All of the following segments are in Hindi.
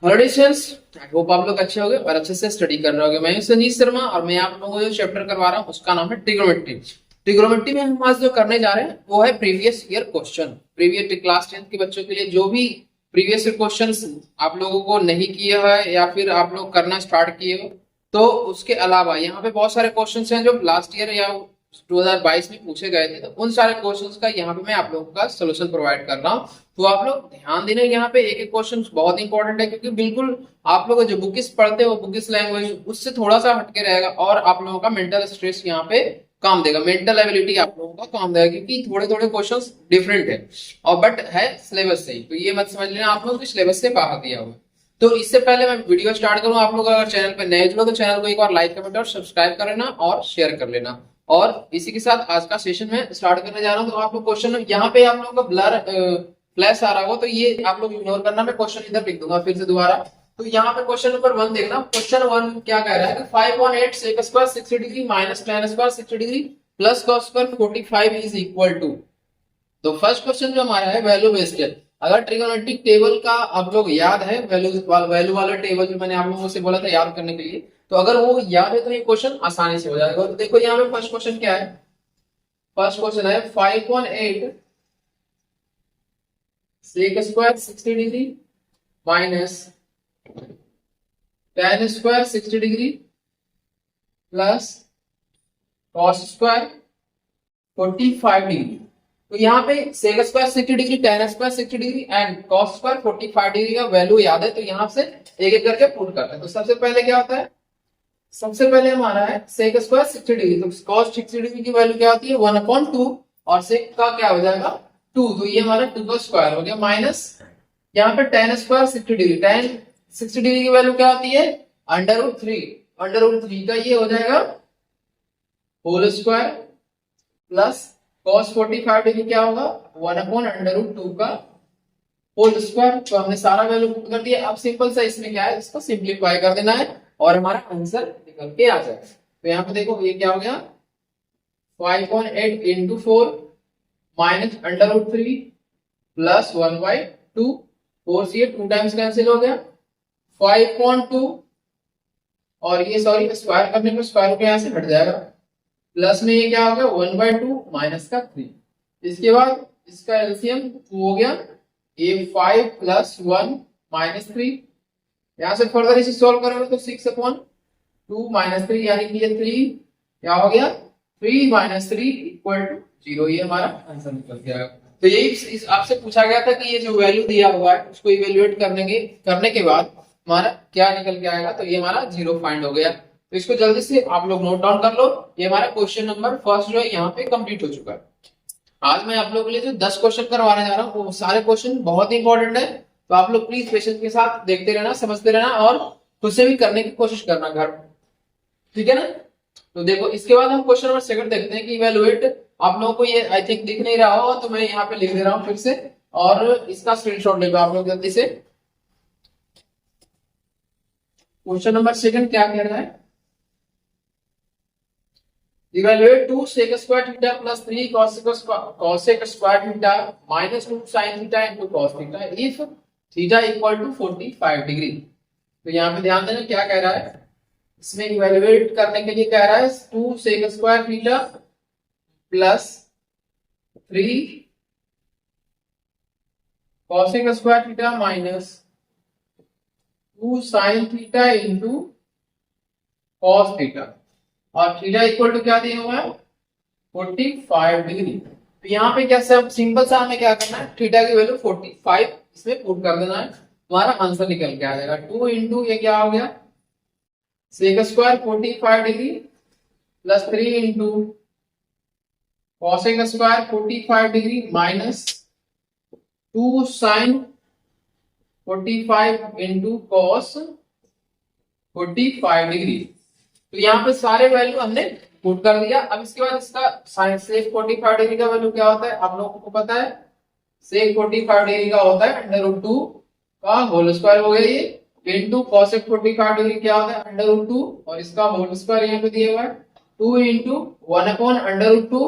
हेलो स्टूडेंट्स, आई होप आप लोग अच्छे होंगे और अच्छे से स्टडी कर रहे होंगे। मैं हूं संजीत शर्मा और मैं आप लोगों को जो चैप्टर करवा रहा हूं उसका नाम है ट्रिग्नोमेट्री। ट्रिग्नोमेट्री में हम आज जो करने जा रहे हैं वो है previous year question. Previous class 10th के बच्चों के लिए जो भी प्रीवियस ईयर क्वेश्चंस आप लोगों को नहीं किए है या फिर आप लोग करना स्टार्ट किए हो, तो उसके अलावा यहाँ पे बहुत सारे क्वेश्चंस हैं जो लास्ट ईयर या 2022 में पूछे गए थे, तो उन सारे क्वेश्चंस का यहाँ पे मैं आप लोगों का सोल्यूशन प्रोवाइड कर रहा हूँ। तो आप लोग ध्यान देना, यहाँ पे एक एक क्वेश्चन बहुत इंपॉर्टेंट है, क्योंकि बिल्कुल आप लोग जो बुकिस पढ़ते हो बुकिस लैंग्वेज उससे थोड़ा सा हटके रहेगा और आप लोगों का मेंटल स्ट्रेस यहाँ पे काम देगा, मेंटल एबिलिटी आप लोगों का काम देगा, क्योंकि थोड़े थोड़े क्वेश्चंस डिफरेंट है और बट है सिलेबस से ही। तो ये मत समझ लेना आप लोग सिलेबस से बाहर दिया हुआ। तो इससे पहले मैं वीडियो स्टार्ट करूं, आप लोग अगर चैनल पर नए जुड़ो तो चैनल को एक बार लाइक कमेंट और सब्सक्राइब कर लेना और शेयर कर लेना। और इसी के साथ आज का सेशन में स्टार्ट करने जा रहा हूं। तो आप लोग क्वेश्चन यहाँ पे आप लोगों का ब्लर फ्लैश आ रहा होगा, तो ये आप लोग इग्नोर करना, मैं क्वेश्चन इधर लिख दूंगा फिर से दोबारा। तो यहाँ पे क्वेश्चन नंबर 1 देखना। क्वेश्चन 1 क्या कह रहा है कि 5/8 sec square 60 degree minus tan square 60 degree plus cos square 45 is equal to. तो फर्स्ट क्वेश्चन जो हमारा है वैल्यू बेस्ड है। अगर ट्रिगोनोमेट्रिक टेबल का आप लोग याद है, वैल्यू वाला टेबल जो मैंने आप लोगों से बोला था याद करने के लिए, तो अगर वो याद है तो ये क्वेश्चन आसानी से हो जाएगा। तो देखो यहाँ पे फर्स्ट क्वेश्चन क्या है। फर्स्ट क्वेश्चन है 5/8 sec square 60 degree minus tan square 60 degree plus cos square 45 degree. तो यहाँ पे sec square 60 degree, tan square 60 degree and cos square 45 degree का वैल्यू याद है, तो यहाँ से एक एक करके पुट करते हैं। तो सबसे पहले क्या होता है, सबसे पहले हमारा है सेक स्क्वायर 60 डिग्री, तो cos 60 डिग्री की वैल्यू क्या होती है 1/2 और सेक का क्या हो जाएगा 2, तो ये हमारा 2 का स्क्वायर हो गया, माइनस यहाँ पे tan square 60 degree, tan 60 degree की वैल्यू क्या होती है √3 का ये हो जाएगा whole square plus cos 45 degree क्या होगा 1/√2 का होल स्क्वायर। तो हमने सारा वैल्यू पुट कर दिया। अब सिंपल सा इसमें क्या है, इसको सिंप्लीफाई कर देना है और हमारा आंसर निकल के आ जाएगा। तो यहाँ पे देखो ये क्या हो गया 5/8 into 4 माइनस √3 प्लस 1/2, 4 से 2 टाइम्स कैंसिल हो गया 5/2 और ये सॉरी स्क्वायर करने पर स्क्वायर रूट यहाँ से हट जाएगा, प्लस में ये क्या होगा 1/2 माइनस का 3। इसके बाद इसका एलसीएम 2 हो गया, ये 5 प्लस 1 माइनस 3। यहां से फर्दर इसे सॉल्व करोगे तो 6/2 माइनस 3 यानी कि ये 3 क्या हो गया 3 माइनस 3 इक्वल टू 0। ये हमारा आंसर निकल गया। तो यही आपसे पूछा गया था कि ये जो वैल्यू दिया हुआ है उसको इवेल्युएट करने के बाद हमारा क्या निकल के आएगा, तो ये हमारा 0 फाइंड हो गया। तो इसको जल्दी से आप लोग नोट डाउन कर लो। ये हमारा क्वेश्चन नंबर फर्स्ट जो है यहाँ पे कंप्लीट हो चुका है। आज मैं आप लोगों के लिए जो 10 क्वेश्चन करवाने जा रहा हूँ वो सारे क्वेश्चन बहुत ही इंपॉर्टेंट है, तो आप लोग प्लीज पेशेंस के साथ देखते रहना, समझते रहना और खुद से भी करने की कोशिश करना घर, ठीक है ना। तो देखो इसके बाद हम क्वेश्चन नंबर 2 देखते हैं कि इवैल्यूएट। आप लोगों को ये आई थिंक दिख नहीं रहा होगा, तो मैं यहाँ पे लिख दे रहा हूँ फिर से और इसका स्क्रीनशॉट ले लो आप लोग जल्दी से। क्वेश्चन नंबर 2 क्या कह रहा है, evaluate 2 sec square theta plus 3 cosec square theta minus 2 sin theta into cos theta if theta equal to 45 degree. तो यहाँ पे ध्यान देना क्या कह रहा है, इसमें इवैल्यूएट करने के लिए कह रहा है 2 sec square theta plus 3 cosec square theta minus 2 sin theta into cos theta और थीटा इक्वल टू क्या दिया हुआ है 45 डिग्री। तो यहाँ पे क्या सब सिंपल सा हमें क्या करना है, थीटा की वैल्यू 45 इसमें पुट कर देना है, हमारा आंसर निकल के आ जाएगा। 2 इंटू ये क्या हो गया sec square 45 degree plus 3 into cosec square 45 degree minus 2 sine 45 into cos 45 degree. तो यहाँ पे सारे वैल्यू हमने पुट कर दिया। अब इसके बाद इसका साइन सेक 45 डिग्री का वैल्यू क्या होता है आप लोगों को पता है, सेक 45 डिग्री का होता है √2 का होल स्क्वायर हो गया ये इंटू कॉसेक 45 डिग्री क्या होता है √2 और इसका होल स्क्वायर यहाँ पे दिया हुआ है 2 इंटू 1/√2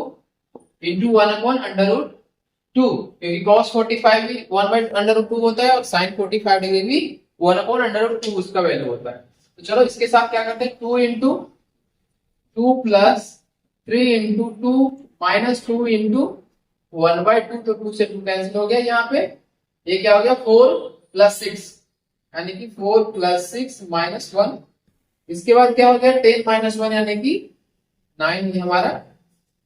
इंटू 1/√2, क्योंकि cos 45 भी 1/√2 होता है और sin 45 डिग्री भी 1/√2 उसका वैल्यू होता है। तो चलो इसके साथ क्या करते हैं, 2 into 2 plus 3 into 2 minus 2 into 1/2, तो 2 से 2 कैंसिल हो गया यहाँ पे। ये क्या हो गया 4 प्लस 6, यानी कि 4 प्लस 6 माइनस 1। इसके बाद क्या हो गया 10 माइनस 1 यानी कि 9, ये हमारा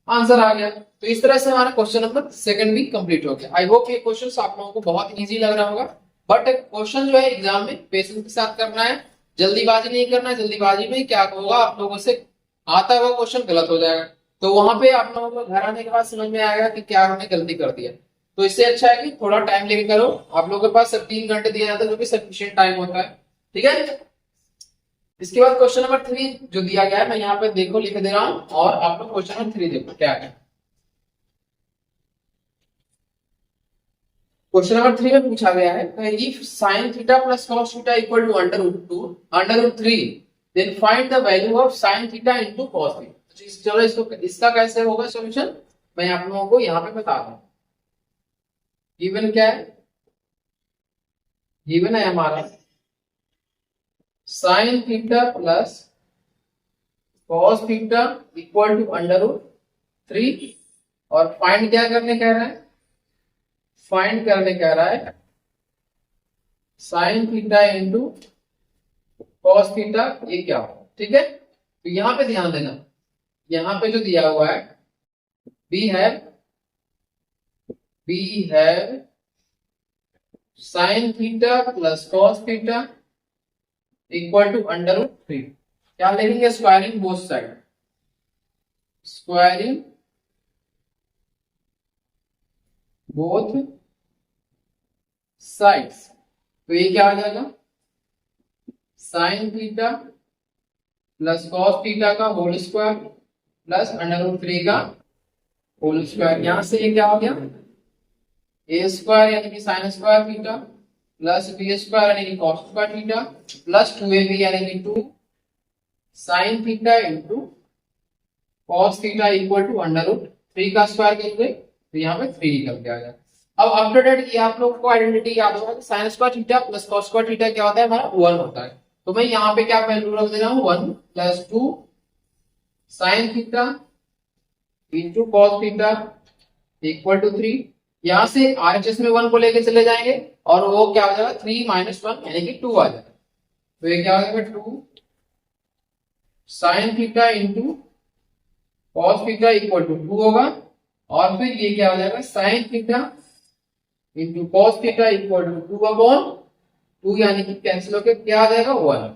आंसर आ गया। तो इस तरह से हमारा क्वेश्चन नंबर सेकंड भी कंप्लीट हो गया। आई होप ये क्वेश्चन आप लोगों को बहुत इजी लग रहा होगा, बट क्वेश्चन जो है एग्जाम में पेशेंस के साथ करना है, जल्दीबाजी नहीं करना है। जल्दीबाजी में क्या होगा, आप लोगों से आता हुआ क्वेश्चन गलत हो जाएगा, तो वहां पे आप लोगों को घर आने के बाद समझ में आएगा कि क्या हमने गलती कर दिया। तो इससे अच्छा है कि थोड़ा टाइम लेके करो। आप लोगों के पास सिर्फ 3 घंटे दिया जाता है, जो कि सफिशिएंट टाइम होता है। ठीक है, इसके बाद क्वेश्चन नंबर 3 जो दिया गया है, मैं यहाँ पे देखो लिख दे रहा हूं, और आप लोग क्वेश्चन नंबर 3 देखो क्या है। क्वेश्चन नंबर 3 में पूछा गया है, if sine theta plus cos theta equal to √3, then find the value of sine theta into cos theta. चलो इसको, इसका कैसे होगा सॉल्यूशन, मैं आप लोगों को यहाँ पे बता दूं। गिवन क्या है, गिवन है हमारा sine theta plus cos theta equal to √3, और फाइंड क्या करने कह रहा है, फाइंड करने कह रहा है sine theta into cos theta, ये क्या हो। ठीक है, तो यहां पे ध्यान देना, यहां पे जो दिया हुआ है बी है sine theta plus cos theta equal to √3। क्या लिखेंगे, squaring both side, squaring both sides. तो ये क्या आ जाएगा, sine theta plus cos theta का होल स्क्वायर प्लस √3 का होल स्क्वायर। यहां से ये क्या हो गया, ए स्क्वायर यानी कि sine square theta plus B square यानी कि cos square theta plus 2ab यानी कि 2 sine theta into cos theta equal to √3 का स्क्वायर करेंगे, तो यहाँ पे 3 निकल के आ जाएगा। अब आफ्टर दैट ये आप लोग को आइडेंटिटी याद होगा कि sine square theta plus cos square theta क्या होता है, हमारा 1 होता है। तो मैं यहाँ पे क्या वैल्यू रख दे रहा हूँ, 1 plus 2 sine theta into cos theta equal to 3। यहां से आरएचएस में 1 को लेके चले जाएंगे, और वो क्या हो जाएगा 3 माइनस 1 यानी कि 2 आ जाएगा। तो ये क्या हो जाएगा 2 sine theta into cos theta equal to 2 होगा, और फिर ये क्या हो जाएगा sine theta into cos theta equal to 2/2, यानी कि कैंसिल होकर क्या आ जाएगा 1।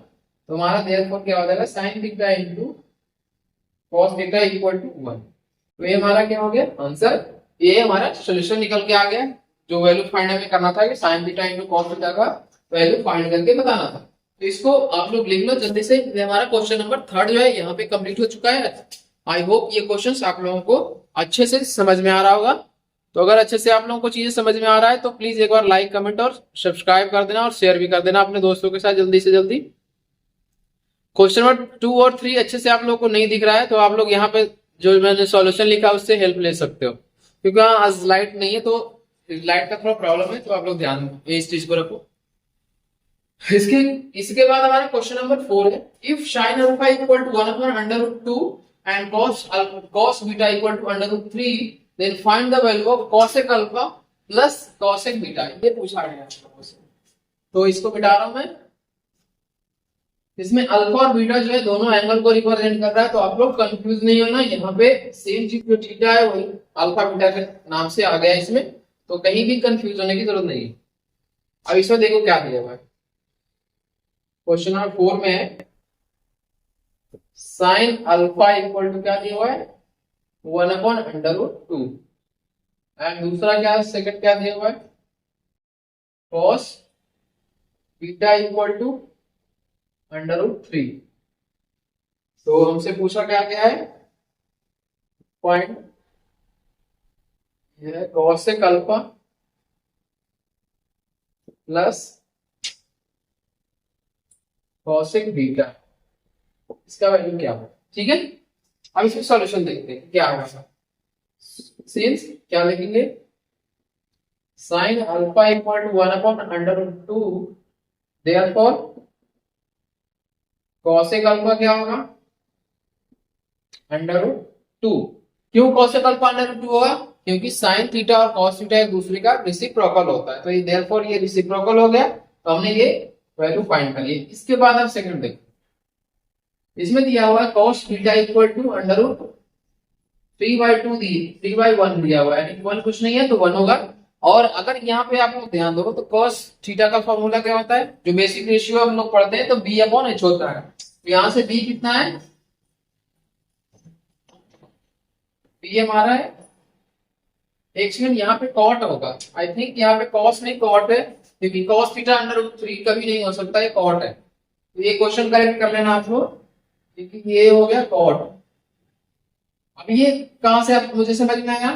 तो हमारा देयरफॉर क्या हो जाएगा sine theta into cos theta equal to 1। तो ये हमारा क्या हो गया आंसर, ये हमारा सोल्यूशन निकल के आ गया। जो वैल्यू फाइंड हमें करना था कि sign theta into cos theta का वैल्यू फाइंड करके बताना था। तो इसको आप लोग लिख लो जल्दी से। हमारा क्वेश्चन नंबर 3 जो है यहाँ पे कंप्लीट हो चुका है। आई होप ये क्वेश्चंस आप लोगों को अच्छे से समझ में आ रहा होगा। तो अगर अच्छे से आप लोगों को चीजें समझ में आ रहा है तो प्लीज एक बार लाइक कमेंट और सब्सक्राइब कर देना, और शेयर भी कर देना अपने दोस्तों के साथ जल्दी से जल्दी। क्वेश्चन नंबर 2 और 3 अच्छे से आप लोगों को नहीं दिख रहा है तो आप लोग यहाँ पे जो मैंने सॉल्यूशन लिखा उससे हेल्प ले सकते हो, क्योंकि आज लाइट नहीं है तो लाइट का थोड़ा प्रॉब्लम है, तो आप लोग ध्यान इस चीज को रखो। इसके बाद हमारा क्वेश्चन नंबर 4 है, if sine alpha equal to 1/√2 and cos beta equal to √3, then find the value of cosec alpha plus cosec beta. ये पूछा गया है आप लोगों से, तो इसको मिटा रहा हूं मैं। इसमें अल्फा और बीटा जो है दोनों एंगल को रिप्रेजेंट कर रहा है, तो आप लोग कंफ्यूज नहीं होना। यहाँ पे सेम चीज जो थीटा है वही अल्फा बीटा के नाम से आ गया है इसमें, तो कहीं भी कंफ्यूज होने की जरूरत नहीं है। अब इसमें देखो क्या दिया हुआ है, क्वेश्चन नंबर 4 में है साइन अल्फा इक्वल टू क्या दिया हुआ है 1/√2, एंड दूसरा क्या है, सेकंड क्या दिया हुआ है cos बीटा इक्वल टू √3। तो हमसे पूछा क्या क्या है पॉइंट, ये cosec alpha plus cosec beta, इसका वैल्यू क्या होगा। ठीक है, अब इसका सॉल्यूशन देखते हैं क्या होगा। सिंस क्या लिखेंगे, sine alpha equal to 1/√2 therefore cosec alpha क्या होगा, √2। क्यों कॉसेक अल्फा √2 होगा, क्योंकि साइन थीटा और कॉस थीटा एक दूसरे का रेसिप्रोकल होता है, तो ये देयरफॉर ये रेसिप्रोकल हो गया, तो हमने ये वैल्यू फाइंड कर ली। इसके बाद आप सेकंड देखो, इसमें दिया हुआ है cos थीटा इक्वल टू √3/2 दी 3/1 दिया हुआ है, 1 कुछ नहीं है तो 1 होगा। और अगर यहाँ पे आप लोग ध्यान दो तो cos थीटा का फॉर्मूला क्या होता है, जो बेसिक रेशियो हम लोग पढ़ते हैं तो b/h होता है। तो यहाँ से b कितना है, b हमारा है, एक सेकंड यहाँ पे कॉट होगा, आई थिंक यहाँ पे cos नहीं कॉट है, क्योंकि cos थीटा √3 कभी नहीं हो सकता, ये कॉट है। तो ये क्वेश्चन करेक्ट कर लेना आप लोग, क्योंकि ये हो गया कॉट। अब ये कहां से आप मुझे समझ में आया,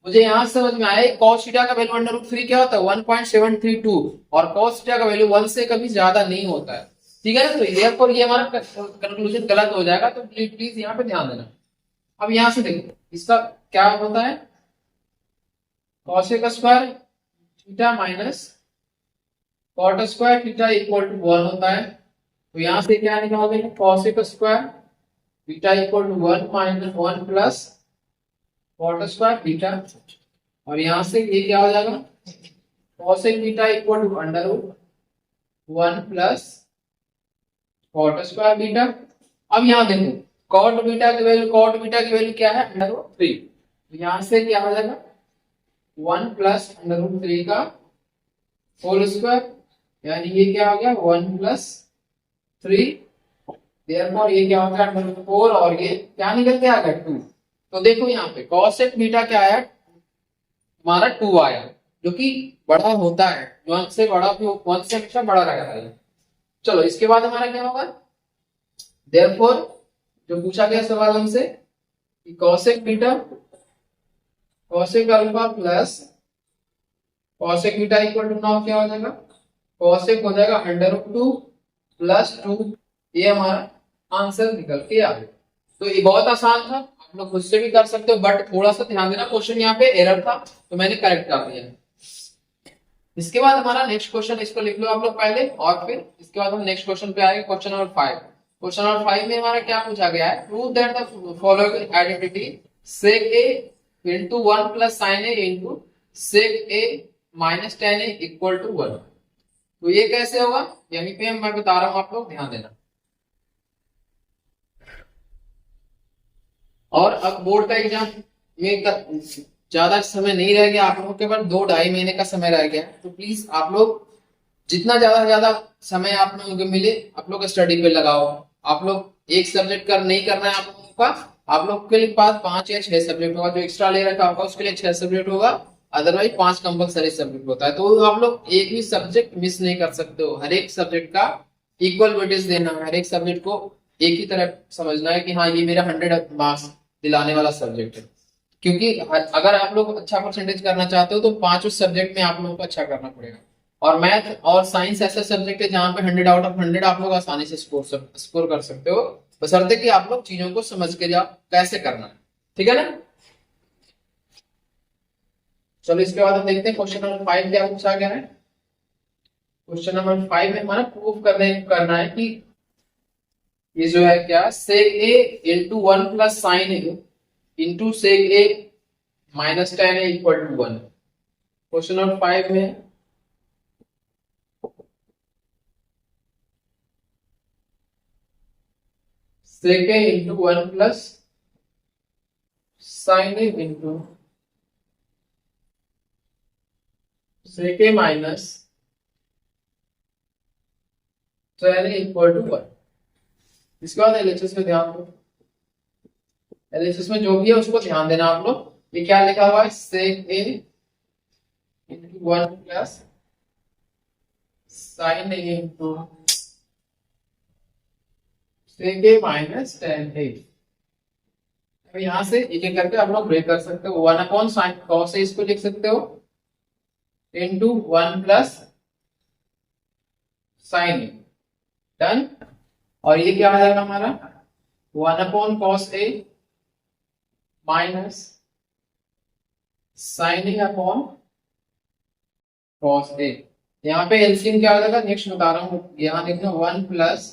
मुझे यहां से समझ में आया cos थीटा का वैल्यू √3 क्या होता है 1.732, और cos थीटा का वैल्यू 1 से कभी ज्यादा नहीं होता है, ठीक है ना। तो therefore ये हमारा कंक्लूजन गलत हो जाएगा, तो प्लीज यहाँ पे ध्यान देना। अब यहां से देखो इसका क्या होता है, cosec square theta minus cot square theta equal to 1 होता है। तो यहां से क्या निकालोगे, cosec square theta equal to 1 minus 1 plus cot square theta, और यहां से ये क्या हो जाएगा, cosec theta equal to √1 plus cot square theta. अब यहां देखो cot बीटा की वैल्यू क्या है, √3, तो यहां से क्या हो जाएगा 1 प्लस √3 का होल स्क्वायर, यानी ये क्या हो गया 1 प्लस 3, देयरफॉर ये क्या होगा √4, और ये क्या निकल के आ गया 2। तो देखो यहाँ पे cosec बीटा क्या आया, हमारा 2 आया, जो कि बड़ा होता है, 1 से बड़ा भी 1 से हमेशा बड़ा रहता है। चलो इसके बाद हमारा क्या होगा, देयरफॉर जो पूछा गया सवाल हमसे कि cosec beta cosec alpha plus cosec beta equal to now क्या हो जाएगा, cosec हो जाएगा √2 प्लस 2, ये हमारा आंसर निकल के आ गया। तो ये बहुत आसान था, आप लोग खुद से भी कर सकते हो, बट थोड़ा सा ध्यान देना, क्वेश्चन यहाँ पे एरर था तो मैंने करेक्ट कर दिया। इसके बाद हमारा नेक्स्ट क्वेश्चन, इसको लिख लो आप लोग पहले, और फिर इसके बाद हम नेक्स्ट क्वेश्चन पे आएंगे, क्वेश्चन नंबर 5। क्वेश्चन नंबर 5 में हमारा क्या पूछा गया है, prove that the following identity sec a into 1 plus sin a into sec a minus tan a equal to 1। तो ये कैसे होगा, यहीं पे मैं बता रहा हूं, आप लोग ध्यान देना। और अब बोर्ड का एग्जाम में ज्यादा समय नहीं रह गया, आप लोगों के पास 2-2.5 महीने का समय रह गया, तो प्लीज आप लोग जितना ज्यादा से ज्यादा समय आप लोगों को मिले आप लोग स्टडी पे लगाओ। आप लोग एक सब्जेक्ट कर नहीं करना है आप लोगों का, आप लोग के पास 5 या 6 सब्जेक्ट होगा, जो एक्स्ट्रा ले रखा होगा उसके लिए 6 सब्जेक्ट होगा, अदरवाइज 5 कंपलसरी सब्जेक्ट होता है। तो आप लोग एक भी सब्जेक्ट मिस नहीं कर सकते हो, हर एक सब्जेक्ट का इक्वल वेटेज देना है, हर एक सब्जेक्ट को एक ही तरह समझना है कि हाँ ये मेरा 100 मार्क्स दिलाने वाला सब्जेक्ट है। क्योंकि अगर आप लोग अच्छा परसेंटेज करना चाहते हो तो 5 सब्जेक्ट में आप लोगों को अच्छा करना पड़ेगा। और मैथ और साइंस ऐसा सब्जेक्ट है जहां पे 100 आउट ऑफ 100 आप लोग आसानी से स्कोर कर सकते हो, बशर्ते कि आप लोग चीजों को समझ के जाओ कैसे करना है, ठीक है ना। चलो इसके बाद हम देखते हैं क्वेश्चन नंबर 5 क्या पूछा गया है। क्वेश्चन नंबर 5 में हमारा प्रूफ करना है कि ये जो है क्या, sec a into 1 plus sin a into sec a minus tan a equal to 1। Question number 5 में sec a into 1 plus sin a into sec a minus tan a equal to 1। इसके बाद एलएचएस में ध्यान दो, एलएचएस में जो भी है उसको ध्यान देना आप लोग। ये क्या लिखा हुआ है, sec a into 1 plus sin a into sec a minus tan a। अब यहां से एक एक करके आप लोग ब्रेक कर सकते हो, 1 अपॉन साइन कॉस ए इसको लिख सकते हो इनटू 1 प्लस साइन ए, डन। और ये क्या आ जाएगा हमारा 1 upon cos A minus sign A upon cos A. यहाँ पे एलसीएम क्या आ जाएगा, नेक्स्ट बता रहा हूँ, यहाँ देखना 1 प्लस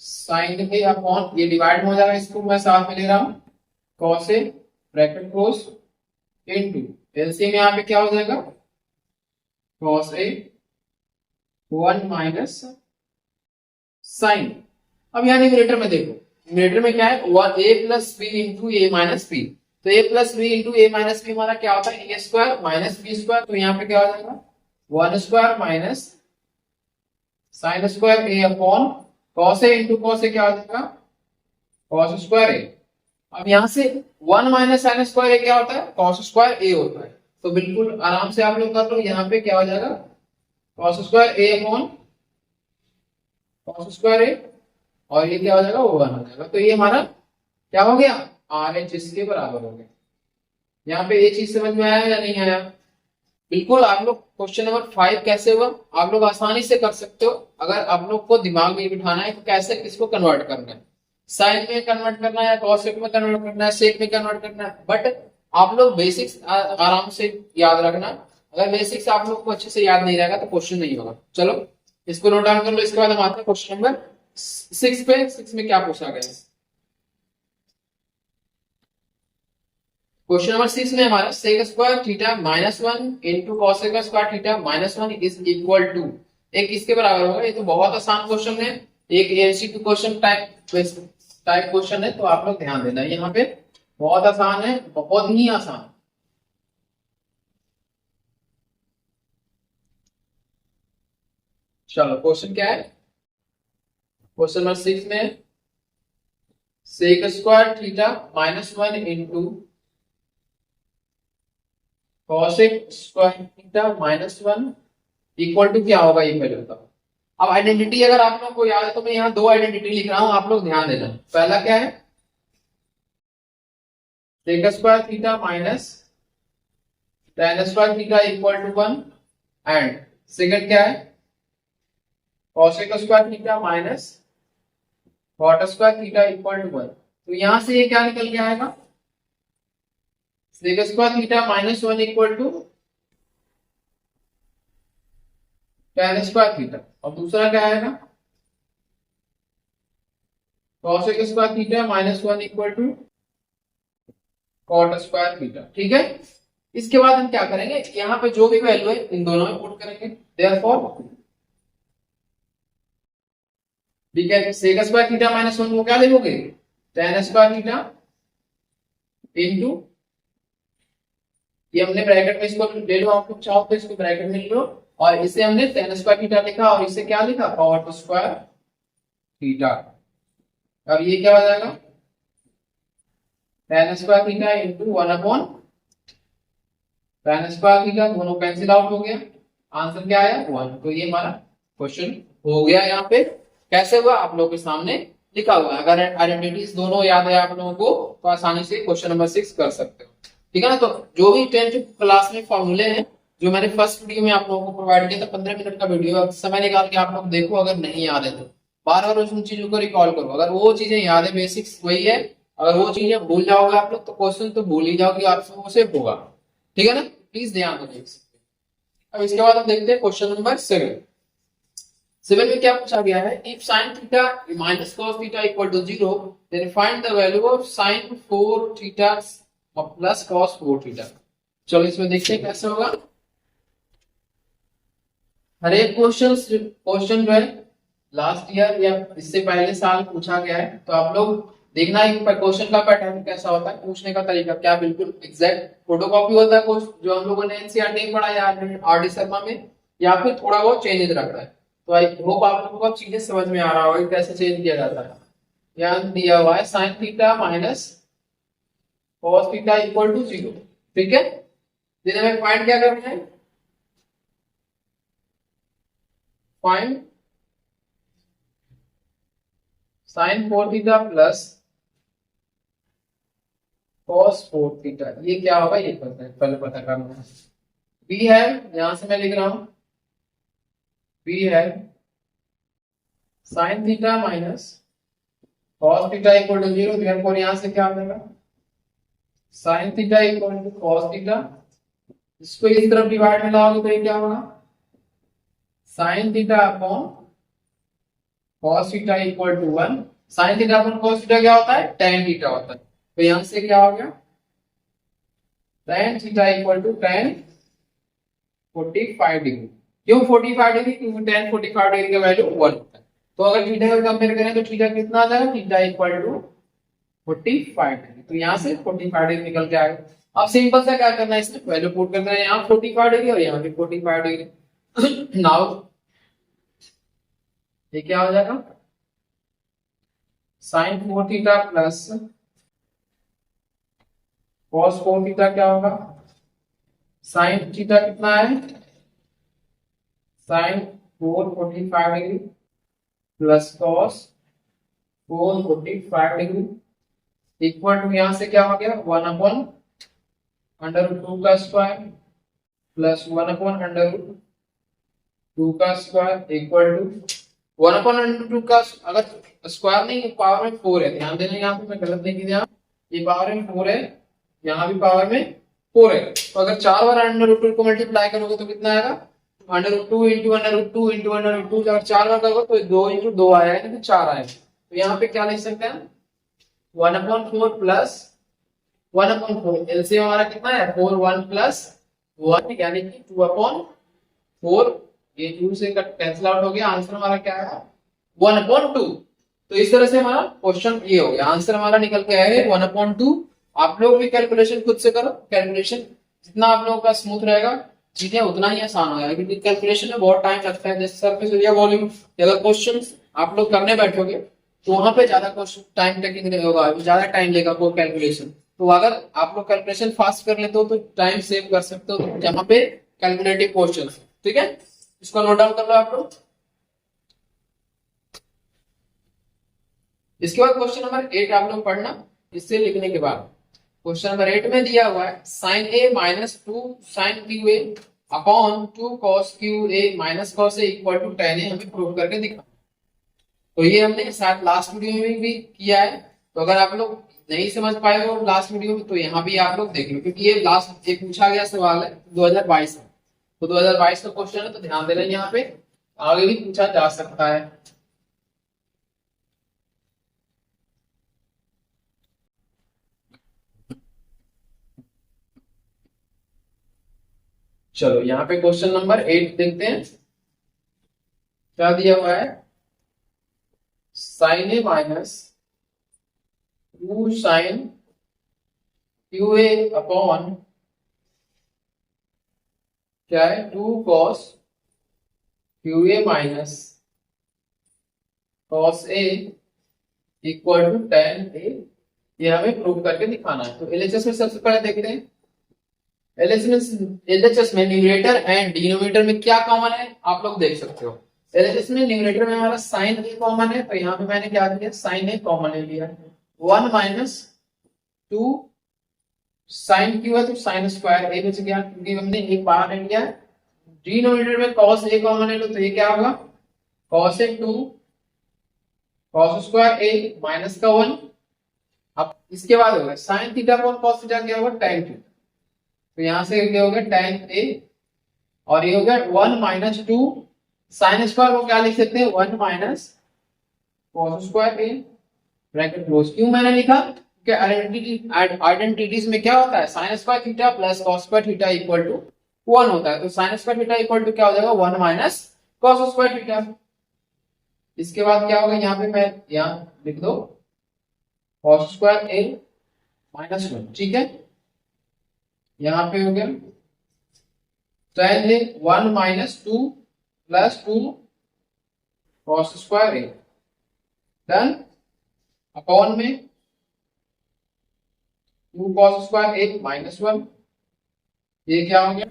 साइन ए अपॉन, ये डिवाइड में हो जाएगा, इसको मैं साथ में ले रहा हूँ cos A bracket close into LCM यहाँ पे क्या हो जाएगा कॉस ए 1 माइनस साइन। अब यहाँ न्यूमरेटर में देखो, न्यूमरेटर में क्या है 1 ए plus b into a minus B, तो ए plus b into a minus B हमारा क्या होता है a square minus b square, तो यहाँ पे क्या हो जाएगा 1 square minus sine square A upon cos A into cos A क्या हो जाएगा कॉस स्क्वायर ए। अब यहाँ से 1 माइनस साइन स्क्वायर ए क्या होता है कॉस स्क्वायर ए होता है, तो बिल्कुल आराम से आप लोग कर लो, यहाँ पे क्या हो जाएगा कॉस स्क्वायर ए अपॉन कॉस स्क्वायर ए, और ये क्या हो जाएगा वो 1 हो जाएगा, तो ये हमारा क्या हो गया आर एच इसके बराबर हो गया। यहाँ पे ये चीज समझ में आया या नहीं आया? बिल्कुल आप लोग क्वेश्चन नंबर 5 कैसे हुआ आप लोग आसानी से कर सकते हो, अगर आप लोग को दिमाग में बिठाना है कि कैसे किसको कन्वर्ट करना है, साइन में कन्वर्ट करना है या कॉसेक में कन्वर्ट करना है, सेक में कन्वर्ट करना है, बट आप लोग बेसिक्स आराम से याद रखना। अगर बेसिक्स आप लोग को अच्छे से याद नहीं रहेगा तो क्वेश्चन नहीं होगा। चलो इसको नोट डाउन कर लो, इसके बाद हम आते हैं क्वेश्चन नंबर 6 पे। 6 में क्या पूछा गया है, क्वेश्चन नंबर 6 में हमारा sec square theta minus 1 into cosec square theta minus 1 is equal to एक किसके बराबर होगा। ये तो बहुत आसान क्वेश्चन है, एक एमसीक्यू क्वेश्चन टाइप क्वेश्चन है, तो आप लोग ध्यान देना यहाँ पे बहुत आसान है, बहुत ही आसान। चलो क्वेश्चन क्या है, क्वेश्चन नंबर 6 में sec square theta minus 1 into cosec square theta minus 1 equal to क्या होगा ये पहले बताओ। अब आइडेंटिटी अगर आप लोगों को याद है तो मैं यहाँ 2 आइडेंटिटी लिख रहा हूं, आप लोग ध्यान देना। पहला क्या है sec square theta minus tan square theta equal to 1 and second क्या है cosec square theta minus cot square theta equal to 1। तो यहां से ये क्या निकल के आएगा sec square theta minus 1 equal to tan square theta, और दूसरा क्या आएगा cosec square theta minus 1 equal to cot square theta. ठीक है, इसके बाद हम क्या करेंगे यहाँ पे जो भी वैल्यू है इन दोनों में पुट करेंगे, देयरफॉर ठीक है सेक स्क्वायर थीटा माइनस 1 को क्या लिखोगे tan स्क्वायर थीटा इनटू, ये हमने ब्रैकेट में इसको ले लो, आप लोग चाहो तो इसको ब्रैकेट में ले लो, और इसे हमने tan स्क्वायर थीटा लिखा और इसे क्या लिखा cot स्क्वायर थीटा। और ये क्या हो जाएगा tan square theta into 1 upon tan square theta, दोनों कैंसिल आउट हो गया, आंसर क्या आया 1। तो ये हमारा क्वेश्चन हो गया। यहाँ पे कैसे हुआ आप लोगों के सामने लिखा हुआ है, अगर आइडेंटिटीज दोनों याद है आप लोगों को तो आसानी से क्वेश्चन नंबर 6 कर सकते हो। ठीक है ना, तो जो भी 10th क्लास में फॉर्मूले हैं जो मैंने फर्स्ट वीडियो में आप लोगों को प्रोवाइड किया था, 15 मिनट का वीडियो, समय निकाल के आप लोग देखो, अगर नहीं याद है तो बार बार उन चीजों को रिकॉल करो। अगर वो चीजें याद है बेसिक्स वही है, अगर वो चीजें भूल जाओगे आप लोग तो क्वेश्चन तो भूल ही जाओगे, आपसे से होगा। ठीक है ना, प्लीज ध्यान दो। अब इसके बाद हम देखते हैं क्वेश्चन नंबर 7 में क्या पूछा गया है, if sine theta minus cos theta equal to 0 then find the value of sine 4 theta plus cos 4 theta. चलो इसमें देखते हैं कैसे होगा। हर एक क्वेश्चन जो है लास्ट ईयर या इससे पहले साल पूछा गया है, तो आप लोग देखना है क्वेश्चन का पैटर्न कैसा होता है, पूछने का तरीका क्या बिल्कुल एग्जैक्ट फोटोकॉपी होता है जो हम लोगों ने एनसीईआरटी में पढ़ा या आर.डी. शर्मा में, या फिर थोड़ा बहुत चेंजेस रखता है। तो आई होप आप लोगों को अब चीजें समझ में आ रहा होगा कैसे चेंज किया जाता है। यहाँ दिया हुआ है sine theta minus cos theta equal to 0। ठीक है, जिन्हें हमें फाइंड क्या करना है, find sine 4 theta plus cos 4 theta. ये क्या होगा ये पहले पता करना है। बी है, यहां से मैं लिख रहा हूं बी है sine theta minus cos theta equal to 0, therefore यहां से क्या आ जाएगा sine theta equal to cos theta. इसको इस तरफ डिवाइड में लाओगे तो ये क्या होगा sine theta upon cos theta equal to 1। Sine theta upon cos theta क्या होता है, tan थीटा होता है। तो यहां से क्या हो गया, tan theta equal to tan 45 degree. क्यों 45 डिग्री, क्योंकि tan 45 डिग्री का वैल्यू 1 होता है। तो अगर थीटा का कंपेयर करें तो थीटा कितना आ जाएगा, थीटा इक्वल टू 45 डिग्री। तो यहाँ से 45 डिग्री निकल के आएगा। अब सिंपल सा क्या करना है, इसमें वैल्यू पुट करना है, यहाँ 45 डिग्री और यहाँ भी 45 डिग्री। नाउ ये क्या हो जाएगा, sine 4 theta plus cos 4 theta क्या होगा, साइन थीटा कितना है, sine 4 45 degree plus cos 4 45 degree equal to यहाँ से क्या हो गया 1 अपॉन अंडर रूट 2 का square plus 1 upon under root 2 का square equal to 1 upon under root 2 का, अगर स्क्वायर नहीं पावर में 4 है, ध्यान देना यहाँ पे मैं गलत नहीं किया, ये पावर में 4 है, यहाँ भी पावर में 4 है। तो अगर 4 बार अंडर रूट 2 को मल्टीप्लाई करोगे तो कितना आएगा, under root 2 into under root 2 into under root 2, अगर 4 बार करोगे तो 2 इंटू 2 आएगा, यानी कि 4 आएगा। तो यहाँ पे क्या लिख सकते हैं 1 अपॉन 4 प्लस 1 अपॉन 4, एलसीएम हमारा कितना है 4 1 प्लस 1 यानी कि 2 अपॉन 4, ये 2 से कैंसिल आउट हो गया, आंसर हमारा क्या है 1 अपॉन 2। तो इस तरह से हमारा क्वेश्चन ये हो गया, आंसर हमारा निकल के आया है 1 अपॉन 2। आप लोग भी कैलकुलेशन खुद से करो, कैलकुलेशन जितना आप लोगों का स्मूथ रहेगा चीजें उतना ही आसान हो जाएगा, क्योंकि कैलकुलेशन में बहुत टाइम लगता है। जैसे सरफेस एरिया वॉल्यूम अगर क्वेश्चन आप लोग करने बैठोगे तो वहां पे ज्यादा क्वेश्चन टाइम टेकिंग होगा, ज्यादा टाइम लेगा वो कैलकुलेशन। तो अगर आप लोग कैलकुलेशन फास्ट कर लेते हो तो टाइम सेव कर सकते हो जहां पे कैलकुलेटिव क्वेश्चन। ठीक है, इसको नोट डाउन कर लो आप लोग। इसके बाद क्वेश्चन नंबर 8 आप लोग पढ़ना। इससे लिखने के बाद क्वेश्चन नंबर 8 में दिया हुआ है sine A minus 2 sine cube A upon 2 cos cube A minus cos A equal to tan A, हमें प्रूव करके दिखा। तो ये हमने शायद लास्ट वीडियो में भी किया है, तो अगर आप लोग नहीं समझ पाए हो लास्ट वीडियो में तो यहाँ भी आप लोग देख लो, क्योंकि ये लास्ट एक पूछा गया सवाल है 2022 में। तो 2022 का क्वेश्चन है, तो ध्यान देना यहाँ पे, आगे भी पूछा जा सकता है। चलो यहाँ पे क्वेश्चन नंबर 8 देखते हैं, क्या दिया हुआ है, sine A minus 2 sine cube A upon क्या है 2 cos cube A minus cos A equal to tan A, ये हमें प्रूव करके दिखाना है। तो एलएचएस में सबसे पहले देखते हैं, एलएचएस में न्यूमरेटर एंड डिनोमिनेटर में क्या कॉमन है आप लोग देख सकते हो। एलएचएस में न्यूमरेटर में हमारा साइन ए कॉमन है, तो यहाँ पे मैंने क्या किया साइन ए कॉमन ले लिया, 1 माइनस 2 साइन क्यू है तो साइन स्क्वायर ए बच गया, क्योंकि हमने एक बाहर ले लिया है। डिनोमिनेटर में कॉस ए कॉमन है तो ये क्या होगा cos A 2 cos square A minus का 1। अब इसके बाद होगा sine theta upon cos theta क्या होगा tan थीटा, तो यहां से क्या हो गया tan ए, और ये हो गया 1 माइनस 2 साइन स्क्वायर को क्या लिख सकते हैं 1 minus cos square A bracket close. क्यों मैंने लिखा कि आइडेंटिटीज में क्या होता है sine square theta plus cos square theta equal to 1 होता है, तो sine square theta equal to क्या हो जाएगा 1 माइनस कॉस स्क्वायर थीटा। इसके बाद क्या होगा यहाँ पे मैं यहाँ लिख दो कॉस स्क्वायर ए माइनस 1, ठीक है। यहाँ पे हो गया tan ए 1 माइनस 2 प्लस 2 कॉस स्क्वायर ए डन, अपॉन में 2 कॉस स्क्वायर ए माइनस 1, ये क्या हो गया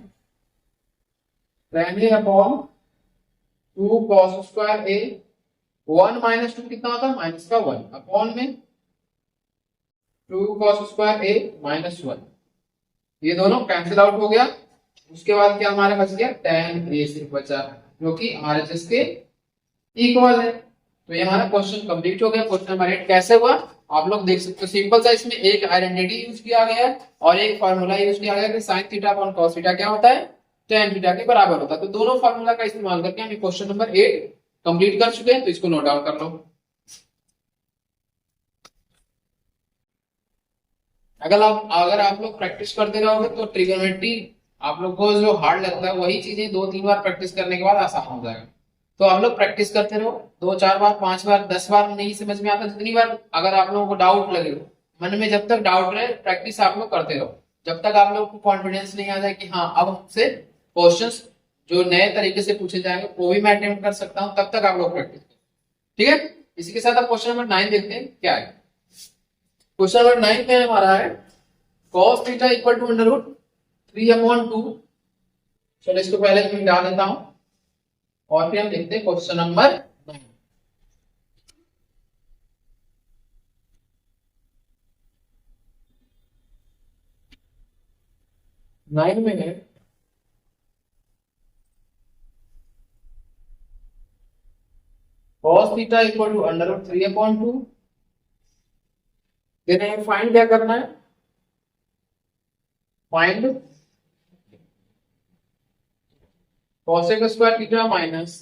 tan ए अपॉन 2 कॉस स्क्वायर ए 1 माइनस 2 कितना होता है माइनस का 1, अपॉन में 2 कॉस स्क्वायर ए माइनस 1, ये दोनों कैंसिल आउट हो गया। उसके बाद क्या हमारा बच गया tan ए सिर्फ बचा, जो कि RHS के इक्वल है। तो ये हमारा क्वेश्चन कंप्लीट हो गया। क्वेश्चन नंबर 8 कैसे हुआ आप लोग देख सकते हो, सिंपल सा इसमें एक आइडेंटिटी यूज किया गया है और एक फार्मूला यूज किया गया कि sign theta upon cos theta क्या होता है tan थीटा के बराबर होता है। तो दोनों फार्मूला का इस्तेमाल करके हम क्वेश्चन नंबर 8 कंप्लीट कर चुके हैं, तो इसको नोट डाउन कर लो। अगर आप लोग प्रैक्टिस करते रहोगे तो ट्रिगोनोमेट्री आप लोग को जो हार्ड लगता है वही चीजें 2-3 बार प्रैक्टिस करने के बाद आसान हो जाएगा। तो आप लोग प्रैक्टिस करते रहो, 2-4 बार, 5 बार, 10 बार नहीं समझ में आता जितनी बार अगर आप लोगों को डाउट लगे मन में, जब तक डाउट रहे प्रैक्टिस आप लोग करते रहो, जब तक आप लोग को कॉन्फिडेंस नहीं आ जाए कि हाँ अब हमसे क्वेश्चंस जो नए तरीके से पूछे जाएंगे वो भी मैं अटेम्प्ट कर सकता हूँ, तब तक आप लोग प्रैक्टिस करो। ठीक है, इसी के साथ आप क्वेश्चन नंबर 9 देखते हैं क्या है। क्वेश्चन नंबर 9 में हमारा है cos theta equal to under root 3/2। चलो इसको पहले मैं मिटा देता हूं और फिर हम देखते हैं क्वेश्चन नंबर 9 में है cos theta equal to under root 3/2। Then हमें फाइंड क्या करना है, find cosec square theta minus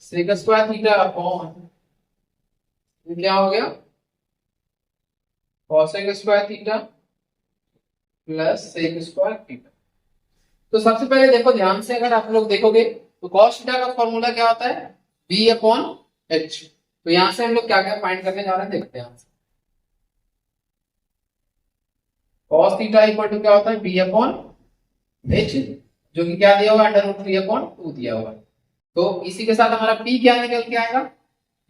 sec square theta upon, क्या हो गया, cosec square theta plus sec square theta. तो सबसे पहले देखो ध्यान से, अगर आप लोग देखोगे तो cos थीटा का फॉर्मूला क्या होता है, b अपॉन h। तो यहां से हम लोग क्या क्या फाइंड करने जा रहे हैं देखते हैं। cos थीटा इक्वल टू क्या होता है, b अपॉन h, जो कि क्या दिया हुआ, अंडर रूट 3/2 दिया हुआ। तो इसी के साथ हमारा p क्या निकल के आएगा,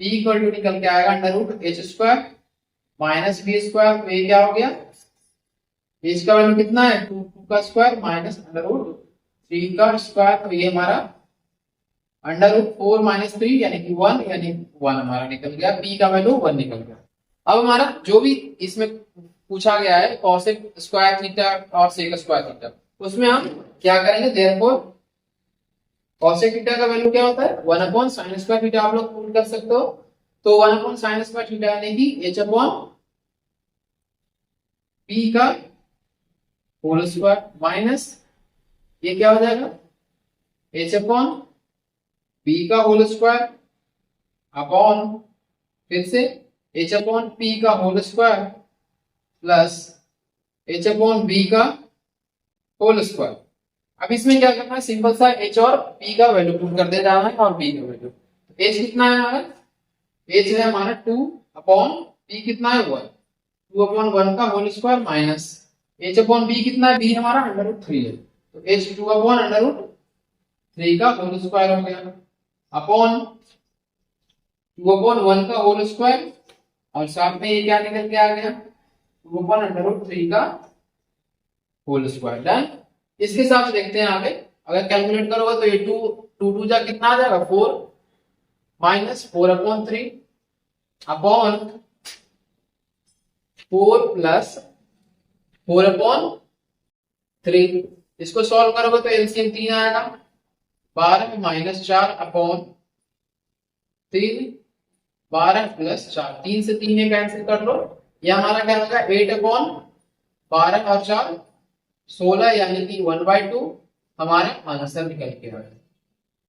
p इक्वल टू निकल के आएगा under root h square minus b square. तो ये क्या हो गया, h का वैल्यू कितना है 2 का स्क्वायर माइनस अंडर रूट 3 का स्क्वायर। तो ये हमारा अंडर रूट 4 माइनस 3 यानी कि 1, यानी 1 हमारा निकल गया, p का वैल्यू 1 निकल गया। अब हमारा जो भी इसमें पूछा गया है cosec स्क्वायर थीटा और sec स्क्वायर थीटा, उसमें हम क्या करेंगे, देयरफॉर cosec थीटा का वैल्यू क्या होता है 1 अपॉन sin स्क्वायर थीटा, आप लोग प्रूव कर सकते हो। तो 1 अपॉन sin स्क्वायर थीटा यानी कि h अपॉन p का होल स्क्वायर माइनस ये क्या हो जाएगा h अपॉन p का होल स्क्वायर अपॉन फिर से h अपॉन p का whole square plus h upon b का होल स्क्वायर। अब इसमें क्या करना है, सिंपल सा h और p का वैल्यू पुट कर दे जाना है और b का वैल्यू। h कितना है हमारा, h है हमारा 2 अपॉन p कितना है 1, 2 अपॉन 1 का whole square minus h upon b कितना है, b हमारा अंडर रूट 3 है, तो h 2 अपॉन अंडर रूट 3 का होल स्क्वायर हो गया अपॉन 2 अपॉन 1 का होल स्क्वायर और साथ में ये क्या निकल के आ गया 2 अपॉन अंडर रूट 3 का होल स्क्वायर। डन। इसके साथ देखते हैं आगे, अगर कैलकुलेट करोगे तो ये 2 जा कितना आ जाएगा 4 minus 4 upon 3 upon 4 plus 4 upon 3। इसको सॉल्व करोगे तो एलसीएम 3 आएगा, 12 में माइनस 4 अपॉन 3, 12 प्लस 4, 3 से 3 में कैंसिल कर लो, यह हमारा क्या होगा 8 अपॉन 12 और 4 16 यानी कि 1/2 हमारा आंसर निकल के आएगा।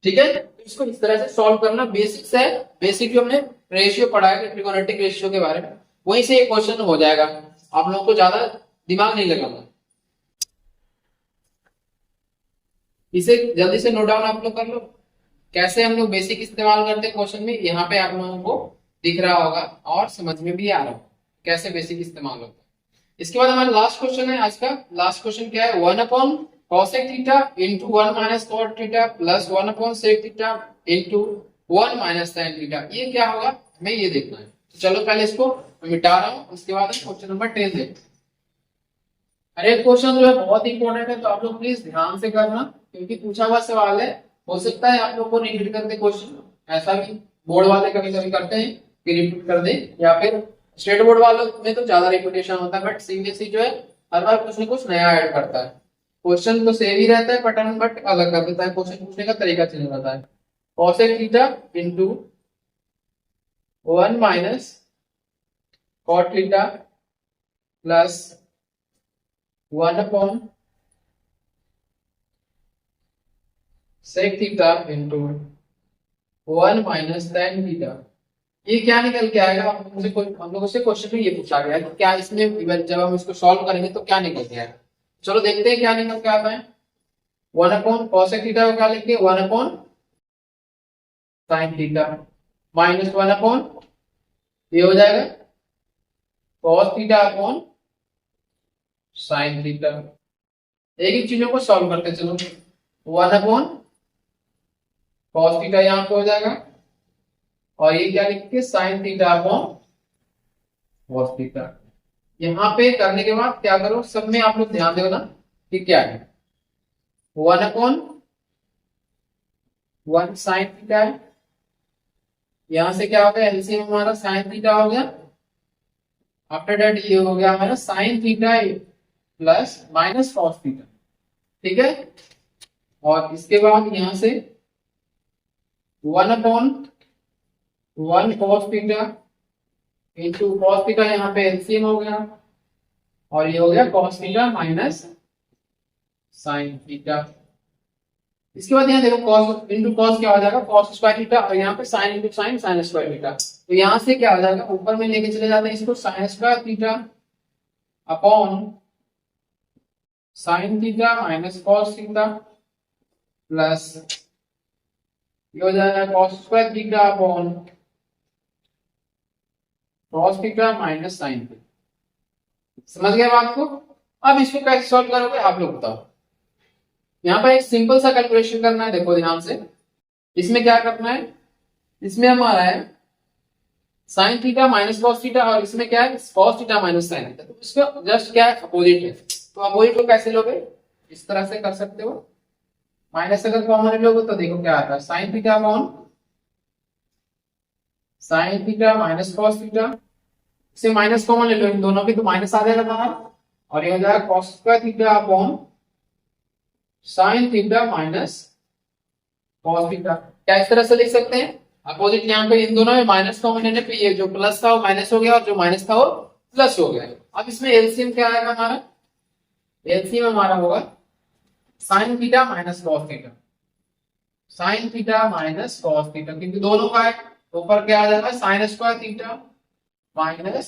ठीक है, तो इसको इस तरह से सॉल्व करना बेसिक्स है, बेसिक जो हमने रेशियो पढ़ा है ट्रिगोनोमेट्रिक रेशियो के बारे में, वहीं से एक क्वेश्चन हो जाएगा, आप लोगों को ज्यादा दिमाग नहीं लगाना। इसे जल्दी से नोट डाउन आप लोग कर लो, कैसे हम लोग बेसिक इस्तेमाल करते हैं क्वेश्चन में, यहाँ पे आप लोगों को दिख रहा होगा और समझ में भी आ रहा होगा कैसे बेसिक इस्तेमाल होता है। इसके बाद हमारा लास्ट क्वेश्चन है आज का, लास्ट क्वेश्चन क्या है 1 upon cosec theta into 1 minus cot theta plus 1 upon sec theta into 1 minus tan theta, ये क्या होगा हमें ये देखना है। तो चलो पहले इसको मिटा रहा हूँ, उसके बाद क्वेश्चन नंबर 10 देखते हैं। अरे क्वेश्चन जो है बहुत इंपॉर्टेंट है, तो आप लोग प्लीज ध्यान से करना, क्योंकि पूछा हुआ सवाल है, हो सकता है आप लोग को रिपीट करते क्वेश्चन, ऐसा भी बोर्ड वाले कभी कभी करते हैं कि रिपीट कर दे, या फिर स्टेट बोर्ड वालों में तो ज्यादा रिपीटेशन होता है, बट सीबीएसई जो है हर बार कुछ न कुछ नया ऐड करता है। क्वेश्चन तो सेम ही रहता है पैटर्न, बट अलग कर देता है, क्वेश्चन पूछने का तरीका चेंज हो जाता है। cosec theta into 1 minus cot theta plus 1 upon sec theta into 1 minus tan theta. ये क्या निकल के आएगा? हम लोगों से क्वेश्चन में ये पूछा गया है कि क्या इसमें जब हम इसको सॉल्व करेंगे तो क्या निकल के आएगा। चलो देखते हैं क्या निकल के आता है। 1 अपॉन कॉसेक थीटा को क्या लिखेंगे? 1 upon sine theta minus 1 upon ये हो जाएगा cos theta upon sine theta. एक एक चीजों को सॉल्व करते चलो। 1 अपॉन कॉस थीटा यहाँ पे हो जाएगा और ये क्या लिखेंगे? Sign theta upon cos theta. यहाँ पे करने के बाद क्या करो, सब में आप लोग ध्यान दो ना कि क्या है। 1 अपॉन 1 साइन थीटा है, यहां से क्या हो गया? एलसीएम हमारा साइन थीटा हो गया। आफ्टर दैट ये हो गया हमारा sine theta plus minus cos theta, ठीक है। और इसके बाद यहां से 1 upon 1 cos theta into cos theta, यहाँ पे एलसीएम हो गया और ये हो गया cos theta minus sine theta. इसके बाद यहाँ देखो कॉस इंटू कॉस क्या हो जाएगा? कॉस स्क्वायर थीटा और यहाँ पे sine into sine sign square theta. तो यहाँ से क्या हो जाएगा? ऊपर में लेके चले जाते हैं इसको, sign square theta upon sine theta minus cos theta plus ये हो जाएगा cos square theta upon cos theta minus sine theta. समझ गए बात को? अब इसको कैसे सॉल्व करोगे आप लोग बताओ। यहाँ पर एक सिंपल सा कैलकुलेशन करना है, देखो ध्यान से। इसमें क्या करना है? इसमें हमारा है sine theta minus cos theta और इसमें क्या है? Cos theta minus sine theta. तो इसका जस्ट क्या है? अपोजिट है। तो अपोजिट को कैसे लोगे? इस तरह से कर सकते हो। माइनस अगर कॉमन लोगे तो देखो क्या आता है? Sine theta upon sine theta minus cos theta, इसे माइनस कॉमन ले लो इन दोनों की तो माइनस आ जाएगा बाहर और ये हो जाएगा cos square theta upon sine theta minus cos theta. क्या इस तरह से लिख सकते हैं? अपोजिट यहाँ पे इन दोनों में माइनस कॉमन लेने पे ये जो प्लस था वो माइनस हो गया और जो माइनस था वो प्लस हो गया। अब इसमें एलसीएम क्या आएगा हमारा? एलसीएम हमारा होगा sine theta minus cos theta, sine theta minus cos theta, क्योंकि दोनों का है। ऊपर क्या आ जाएगा? Sine square theta minus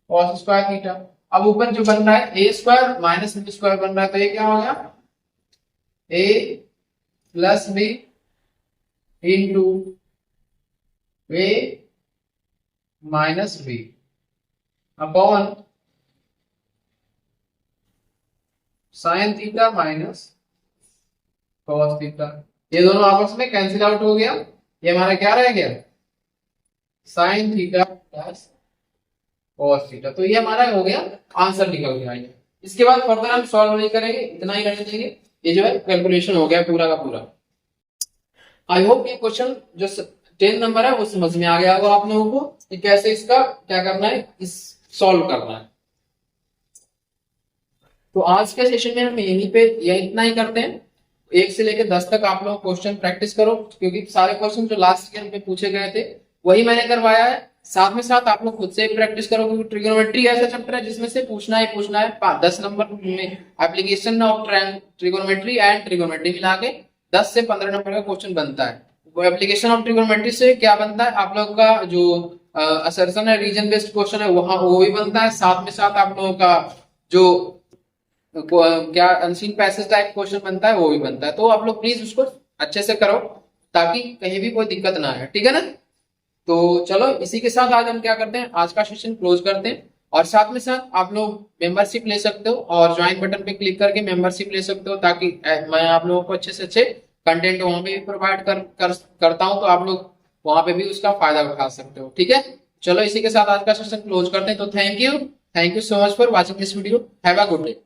cos square theta. अब ऊपर जो बन रहा है a square minus b square बन रहा है, तो ये क्या हो गया? A plus b into a minus b upon sine theta minus cos theta. ये दोनों आपस में कैंसिल आउट हो गया। ये हमारा क्या रह गया? Sign theta plus cos theta. तो ये हमारा हो गया आंसर निकल गया। इसके बाद फर्दर हम सॉल्व नहीं करेंगे, इतना ही रहने देंगे। ये जो है कैलकुलेशन हो गया पूरा का पूरा। आई होप ये क्वेश्चन जो 10 नंबर है वो समझ में आ गया होगा आप लोगों को कि कैसे इसका क्या करना है, इस सॉल्व करना है। तो आज के सेशन में हम यहीं पे इतना ही करते हैं। 1 से लेकर 10 तक आप लोग क्वेश्चन प्रैक्टिस करो, क्योंकि सारे क्वेश्चन जो लास्ट ईयर में पूछे गए थे वही मैंने करवाया है। साथ में साथ आप लोग खुद से प्रैक्टिस करो, क्योंकि ट्रिगोनोमेट्री ऐसा चैप्टर है जिसमें से पूछना है 10 नंबर में application of trigonometry and trigonometry मिला के 10 से 15 नंबर का क्वेश्चन बनता है। वो एप्लीकेशन ऑफ ट्रिगोनोमेट्री से क्या बनता है? आप लोग का जो असर्शन है, रीजन बेस्ड क्वेश्चन है, वहां वो भी बनता है। साथ में साथ आप लोगों का जो क्या अनसीन पैसेज टाइप क्वेश्चन बनता है वो भी बनता है। तो आप लोग प्लीज उसको अच्छे से करो ताकि कहीं भी कोई दिक्कत ना आए, ठीक है ना। तो चलो इसी के साथ आज हम क्या करते हैं, आज का सेशन क्लोज करते हैं। और साथ में साथ आप लोग मेंबरशिप ले सकते हो और ज्वाइन बटन पे क्लिक करके मेंबरशिप ले सकते हो, ताकि मैं आप लोगों को अच्छे से अच्छे कंटेंट वहां पे भी प्रोवाइड करता हूं, तो आप लोग वहां पे भी उसका फायदा उठा सकते हो, ठीक है। चलो इसी के साथ आज का सेशन क्लोज करते हैं। तो thank you so much for watching this video. Have a good day.